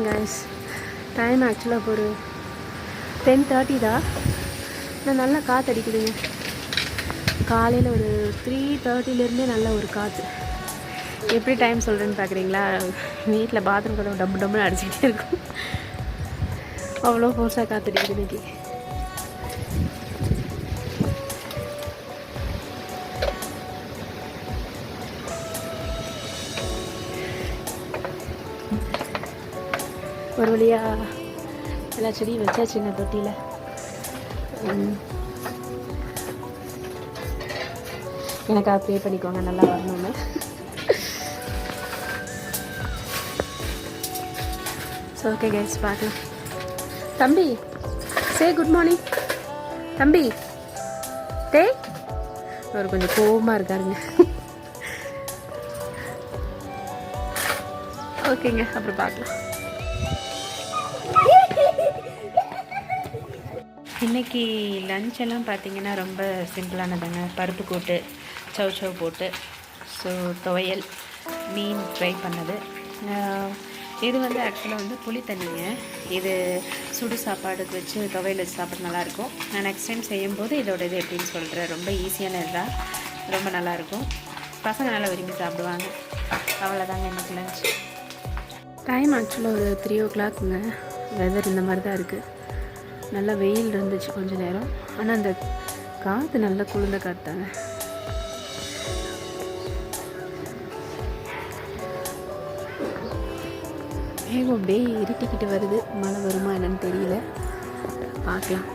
Morning guys. Time ஆக்சுவலாக ஒரு 10:30 தான். நான் நல்லா காற்று அடிக்குதுங்க. காலையில் ஒரு 3:30லேருந்தே நல்ல ஒரு காற்று. எப்படி டைம் சொல்கிறேன்னு பார்க்குறீங்களா? வீட்டில் பாத்ரூம் கதவு டப்பு டப்புன்னு அடிச்சுக்கிட்டே இருக்கும். அவ்வளோ ஃபோர்ஸாக காற்று அடிக்குது இன்னைக்கு. ஒரு வழியாக எல்லா செடியும் வச்சாச்சுங்க தொட்டியில். எனக்காக ப்ரே பண்ணிக்கோங்க நல்லா வரணும்னு. ஸோ ஓகே கைஸ், பார்க்கலாம். தம்பி சே குட் மார்னிங். தம்பி டே அவர் கொஞ்சம் கோவமாக இருக்காருங்க. ஓகேங்க, அப்புறம் பார்க்கலாம். இன்றைக்கி லஞ்செல்லாம் பார்த்திங்கன்னா ரொம்ப சிம்பிளானதுங்க. பருப்பு கூட்டு, சவ் போட்டு, ஸோ துவையல், மீன் ஃப்ரை பண்ணது. இது வந்து ஆக்சுவலாக வந்து புளி தண்ணிங்க. இது சுடு சாப்பாடுக்கு வச்சு துவையல் வச்சு சாப்பிட நல்லாயிருக்கும். நான் நெக்ஸ்ட் டைம் செய்யும்போது இதோட இது எப்படின்னு சொல்கிறேன். ரொம்ப ஈஸியான இதுதான், ரொம்ப நல்லாயிருக்கும். பசங்க நல்லா விரும்பி சாப்பிடுவாங்க. அவ்வளோதாங்க எனக்கு லஞ்ச். டைம் ஆக்சுவலாக ஒரு 3 o'clockங்க. வெதர் இந்த மாதிரி தான் இருக்குது. நல்லா வெயில் இருந்துச்சு கொஞ்சம் நேரம். ஆனால் அந்த காற்று நல்லா குளிர்ந்த காற்றாங்க. மேகம் அப்படியே இருட்டிக்கிட்டு வருது. மழை வருமா என்னன்னு தெரியல, பார்க்கலாம்.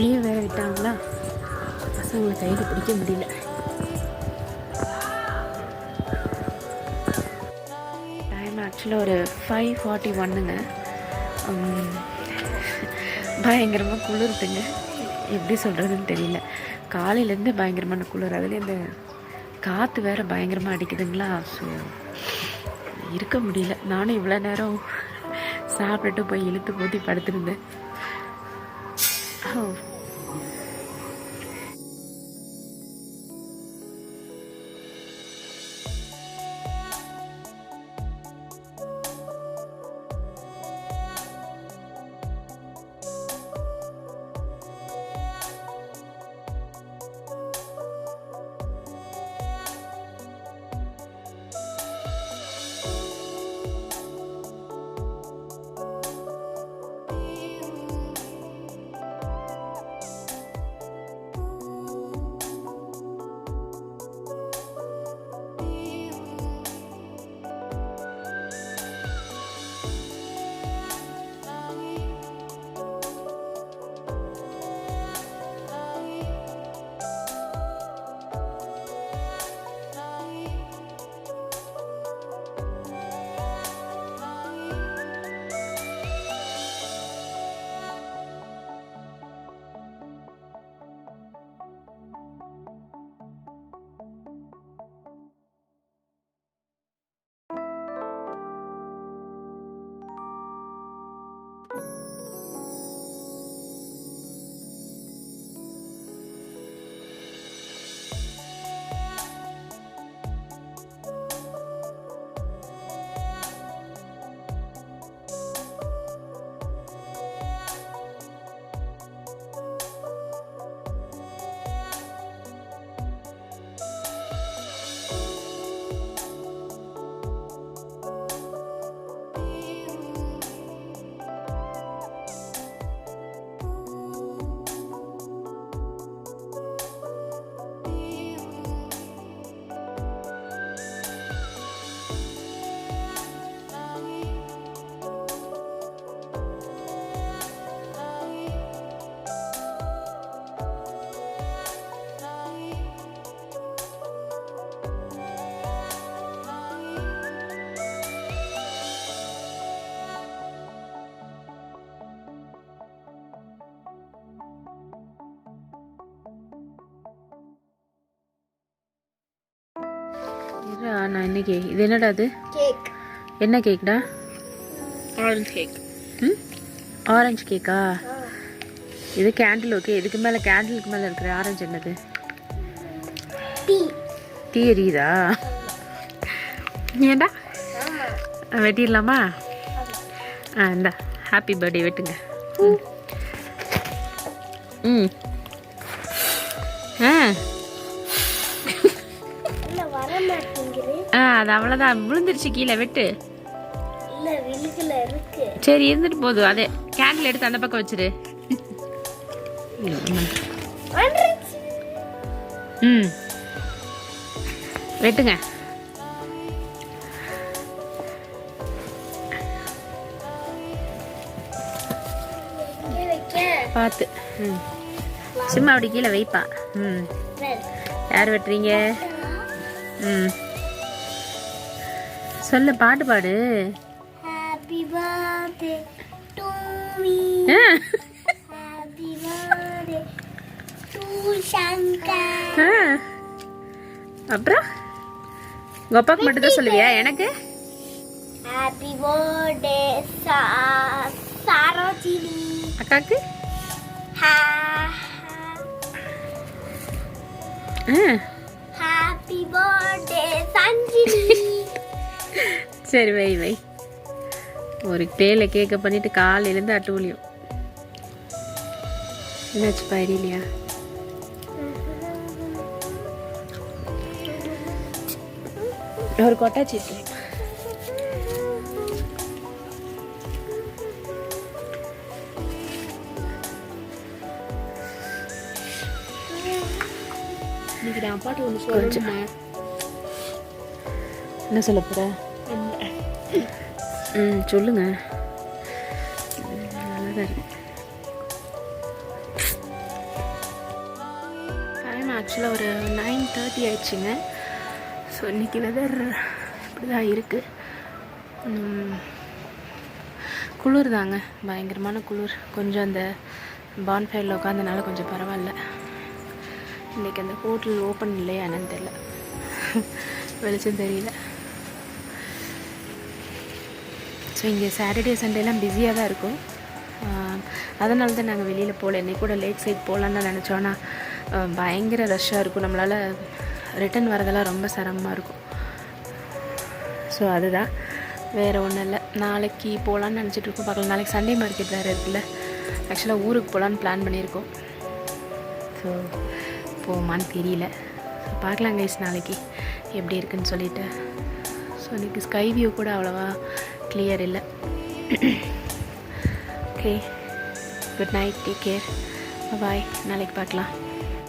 லீவ் வேறு விட்டாங்களா, பசங்களை கையில் பிடிக்க முடியல. ஆக்சுவலாக ஒரு 5:41ங்க. பயங்கரமாக குளிருதுங்க. எப்படி சொல்கிறதுன்னு தெரியல. காலையிலேருந்து பயங்கரமான குளிர். அதுலேயே இந்த காற்று வேறு பயங்கரமாக அடிக்குதுங்களா. ஸோ இருக்க முடியல. நானும் இவ்வளோ நேரம் சாப்பிட்டுட்டு போய் இழுத்து போத்தி படுத்துருந்தேன். நான் இன்னைக்கு இது என்னடா அது? கேக். என்ன கேக்டா? Orange cake. ஆரஞ்சு கேக்கா? இது கேண்டில். ஓகே, இதுக்கு மேலே கேண்டிலுக்கு மேலே இருக்கிற ஆரஞ்சு என்னது? டீ எரியுதா? ஏண்டா வெட்டிடலாமா? இந்தா ஹாப்பி பர்த்டே வெட்டுங்க. ம் அது அவ்வளோதான், விழுந்துருச்சு கீழே. வெட்டு. சரி இருந்துட்டு போதும். அதே கேண்டில் எடுத்து அந்த பக்கம் வச்சிரு. ம் வெட்டுங்க. பார்த்து. சும்மா அப்படி கீழே வைப்பா. யார் வெட்டுறீங்க? சொல்லு, பாட்டு பாடு. Happy birthday to me. Happy birthday to Shankar. அப்புறம் உங்க அப்பாக்கு மட்டும் தான் சொல்லுவியா? எனக்கு Happy birthday Sarojini. அக்காக்கு Happy birthday Sanjini. சரி வை வை. ஒரு பேல கேக்க பண்ணிட்டு காலையிலேருந்து அட்டுவலியும். என்னாச்சு பயிரிலையா? ஒரு கொட்டாச்சி இருக்கு. இன்னைக்கு நான் பாட்டு ஒன்று சொல்லுமா? என்ன சொல்ல போற? சொல்லுங்க. நல்லாதான் இருக்கு. டைம் ஆக்சுவலாக ஒரு 9:30 ஆயிடுச்சுங்க. ஸோ இன்றைக்கி வெதர் இப்படி தான் இருக்குது. குளிர் தாங்க, பயங்கரமான குளிர். கொஞ்சம் அந்த பான்ஃபயரில் உட்காந்தனால கொஞ்சம் பரவாயில்ல. இன்றைக்கி அந்த ஹோட்டல் ஓப்பன் இல்லையா என்னன்னு தெரியல, வெளிச்சம் தெரியல. ஸோ இங்கே சாட்டர்டே சண்டேலாம் பிஸியாக தான் இருக்கும். அதனால தான் நாங்கள் வெளியில் போகல. இன்றைக்கி கூட லேக் சைட் போகலான்னு நினச்சோன்னா பயங்கர ரஷ்ஷாக இருக்கும். நம்மளால் ரிட்டன் வரதெல்லாம் ரொம்ப சிரமமாக இருக்கும். ஸோ அதுதான், வேறு ஒன்றும் இல்லை. நாளைக்கு போகலான்னு நினச்சிட்ருக்கோம், பார்க்கலாம். நாளைக்கு சண்டே மார்க்கெட் வேறு இருக்குல்ல. ஆக்சுவலாக ஊருக்கு போகலான்னு பிளான் பண்ணியிருக்கோம். ஸோ போமான்னு தெரியல. ஸோ பார்க்கலாம் கைஸ் நாளைக்கு எப்படி இருக்குன்னு சொல்லிவிட்டு. ஸோ இன்றைக்கி ஸ்கை வியூ கூட அவ்வளோவா கிளியர் இல்லை. Okay, good night, take care, bye. நாளைக்கு பார்க்கலாம்.